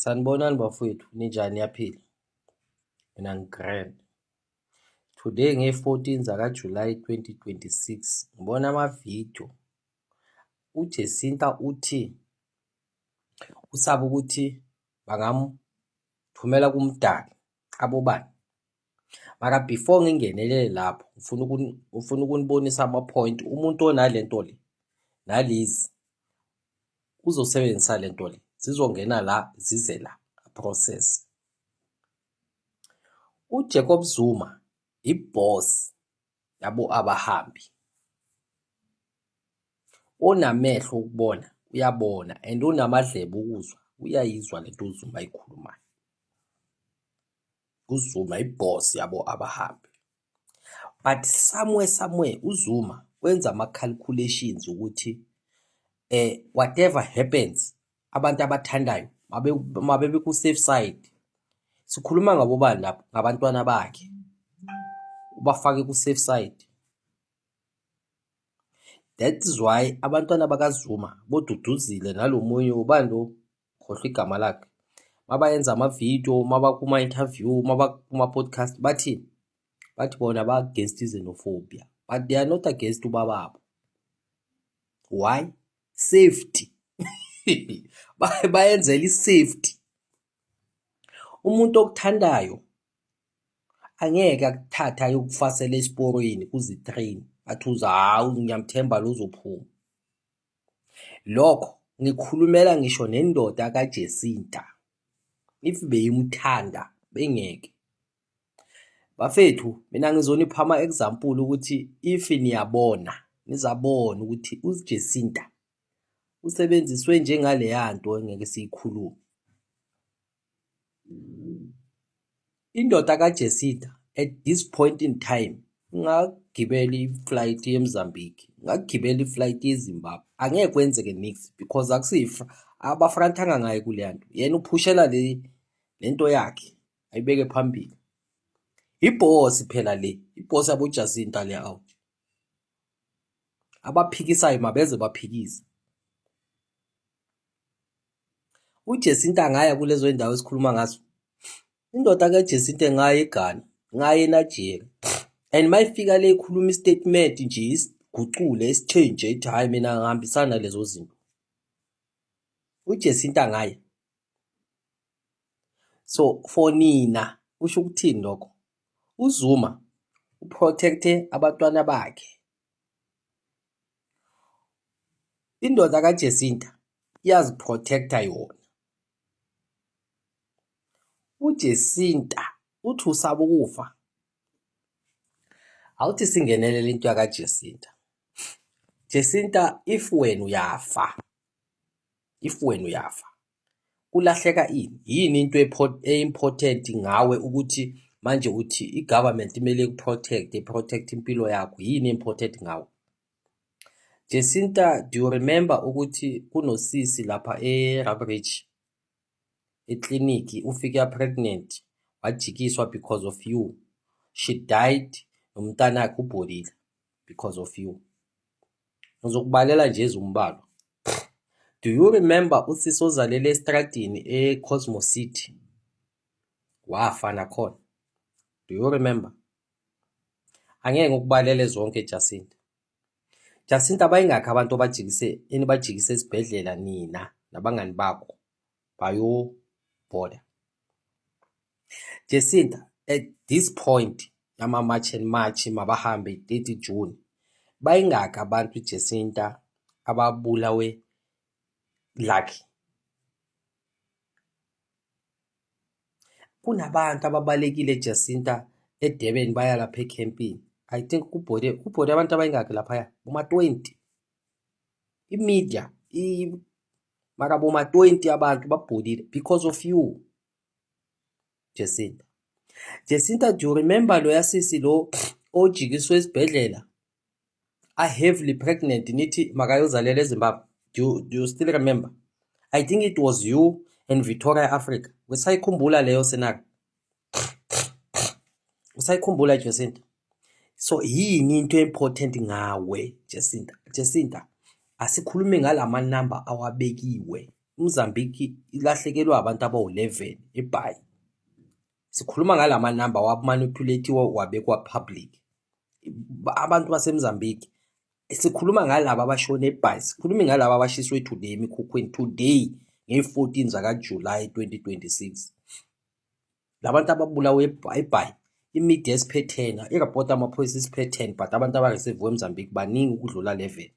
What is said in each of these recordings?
Sanibonani bafowethu, ninjani yaphila? Mina ngi-grand. Today nge-14 zakaJulayi 2026 ngibona amavidiyo. uJacinta uthi usaba ukuthi bangamthumela kumdali abobani. Mara before ngingenelele lapho ngifuna ukunibonisa ama-point. Umuntu onalento le nalezi uzosebenzisa lento le, zizongena la zize la process. uJacob Zuma iboss yabo abahambi, onamehlo ukubona uyabona and onamadlebe ukuzwa uyayizwa lento uZuma ayikhulumayo. uZuma iboss yabo abahambi, but somewhere uZuma wenza ama-calculations ukuthi whatever happens abantu abathandayo mabe beku-safe side. Sikhuluma ngabo bani lapho? Ngabantwana bakhe, ubafake ku-safe side. That is why abantwana bakaZuma boduduzile nalomunye ubani lo khohlwa igama lakhe, mabayenza amavidiyo, mabakuma-interview, mabakuma-podcast, bathi bona ba-against xenophobia, but they are not against ubababo. Why? Safety. Bayenzela i-safety. Umuntu okuthandayo angeke akuthatha ayokufasela esiporweni kuzitrain athi ngiyamthemba lo uzophuma. Lokho ngikhulumela ngisho nendoda kaJacinta, if beyimthanda bengeke. Bafethu, mina ngizonipha ama-example ukuthi if niyabona nizabona ukuthi uJacinta usebenziswe njengaleya nto engeke siyikhulume. Indoda kaJacinta at this point in time ngagibela i-flight eMozambique, ngagibela i-flight eZimbabwe, angeke kwenzeke nix because akusifa abafrantanga ngaye kuleya nto. Yena uphushela lento yakhe ayibeke phambili. Iboss phela le, iboss yabo Jacinta le out. Abaphikisayo mabeze baphikise. uJacinta ngaya kulezo indawo esikhuluma ngazo. Indoda kaJacinta ngaya eGhana, ngaya eNigeria. And mayifika le ikhuluma istatement nje isigucule isichange ethi hayi mina ngihambisana lezo zinto. uJacinta ngaya. So for nina usho ukuthini lokho? uZuma uprotecte abantwana bakhe. Indoda kaJacinta iyaziprotecta yona. uJacinta uthi usaba ukufa. Awuthi singenelele into yakaJacinta. Jacinta, if wena uyafa kulahleka yini into important ngawe ukuthi manje uthi igovernment imele iprotect impilo yakho? Yini important ngawe? Jacinta, do you remember ukuthi kunosisi lapha eRubberidge ekliniki ufike pregnant wajikiswa because of you? She died nomntana wakhe ubholile because of you. Ngizokubalela nje ezumbalo. Do you remember usisi ozalele estradini eCosmos City wafa nakhona? Do you remember? Angeke ngikubalele zonke Jacinta. Jacinta, bayingakho abantu bajikise esibhedlela nina nabangani bakho bayobhoda. Jacinta, at this point yama-march and march mabahambe 30 June, bayingakho abantu Jacinta ababulawe lucky. Kunabantu ababalekile Jacinta eDurban baya lapha ecampini. I think kubhode abantu abayingakho lapha boma-20. Imedia mara boma-20 abantu babhodile because of you Jacinta. Jacinta, do you remember lo yasisi lo ojikiswe esibhedlela heavily pregnant nithi makayozalela eZimbabwe? Do you still remember? I think it was you and Victoria Africa. Usayikhumbula leyo scenario? Usayikhumbula Jacinta? So yini into important ngawe Jacinta? Jacinta, asikhulume ngalamanamba awabekiwe. uMozambique ilahlekelwe abantu abawu-11 eBhayi. Sikhuluma ngalama number wamanipulatiwe wabekwa public. Abantu baseMozambique sikhuluma ngalabo abashona eBhayi, sikhulumi ngalabo abashiswe today emikhukhweni today nge-14 zakaJulayi 2026. Labantu ababulawe eBhayi imedia esiphe 10, ireport amaphoyisa isiphe 10, but abantu abareserve eMozambique baningi ukudlula 11.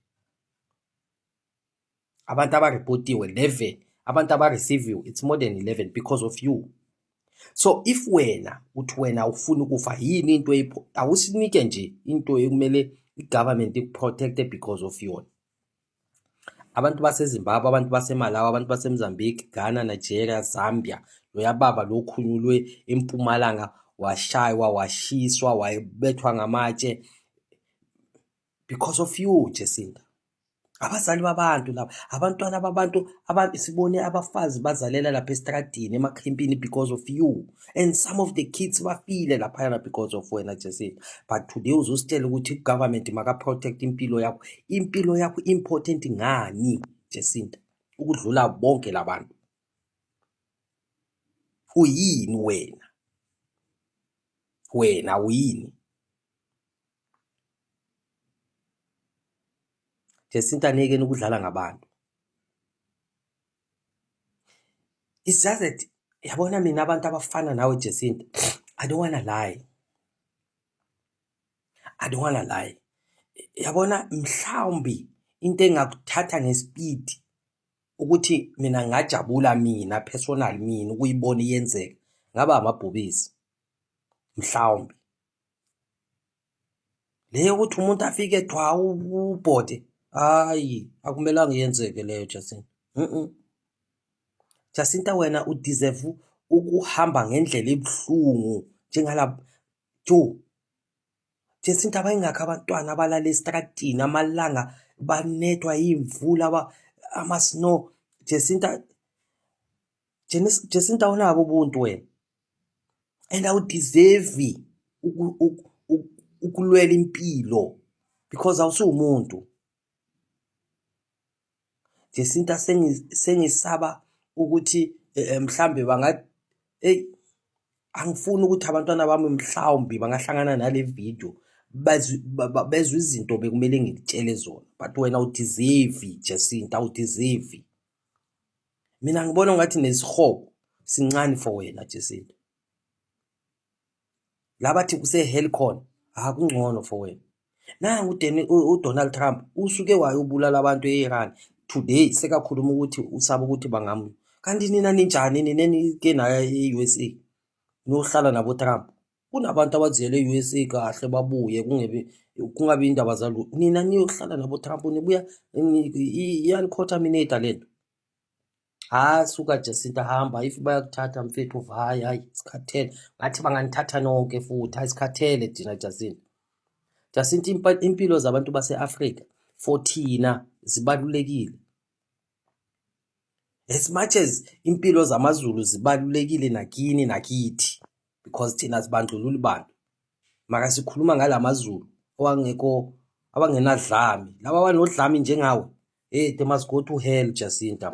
Abantu abareportiwe 11, abantu abareceive it's more than 11 because of you. So if wena uthi wena ufuna ukufa yini into awusinike nje into ekumele igovernment ikuprotecte because of yona. Abantu baseZimbabwe, abantu baseMalawi, abantu baseMozambique, Ghana, Nigeria, Zambia, loyababa lokhunyulwe eMpumalanga washaywa washiswa wayebethwa ngamatshe because of you Jacinta. Abazali babantu laba, abantwana babantu sibone abafazi bazalela lapha estradini emakhempini because of you, and some of the kids bafile lapha because of wena Jacinta. But today uzositshela ukuthi government maka protect impilo yakho. Impilo yakho important ngani Jacinta ukudlula bonke labantu? Uyini wena uyini? Jacinta ngeke ukudlala ngabantu. It's just that yabona mina abantu abafana nawe Jacinta, I don't wanna lie. Yabona mhlawumbi into engakuthatha ngespeed ukuthi mina ngajabula mina personal mina ukuyibona iyenzeka ngaba amabhubisi mhlawumbi. Leyo ukuthi umuntu afike thwa ubhode hayi akumelanga iyenzeke leyo Jacinta. Jacinta wena udeserve ukuhamba ngendlela ebuhlungu njengala Jacinta bayingakho abantwana abalala estradini amalanga banethwa imvula ama-snow. Jacinta unabo ubuntu wena, and awudeserve ukulwela impilo because awusumuntu. Jacinta sengisaba ukuthi mhlambe angifuni ukuthi abantwana bami mhlawumbi bangahlangana nale video bezwe izinto bekumele ngitshele zona, but wena udeserve Jacinta, udeserve. Mina ngibona ngathi nesihobo sincane for wena Jacinta. Labathi kuse hell khona akungcono for wena. Nangu uDonald Trump usuke wayobulala abantu eIran. Today sekakhuluma ukuthi usaba ukuthi bangamu. Kanti nina ninjani ninike naye eUSA? Nohlala nabo Trump. Kunabantu abaziyele eUSA kahle babuye kungabi indaba zalo. Nina niyohlala nabo Trump nibuya iyancontaminate lento. Suka Jacinta hamba, if bayakuthatha mfethu hayi isikhathele. Ngathi banganithatha nonke futhi isikhathele thina Jacinta. Jacinta impilo zabantu base-Afrika for thina zibalulekile. As much as impilo zamaZulu zibalulekile nakini nakithi because thina sibandlulula bantu. Maka sikhuluma ngalamaZulu abangenadlami. Laba abanodlami njengawe, they must go to hell Jacinta.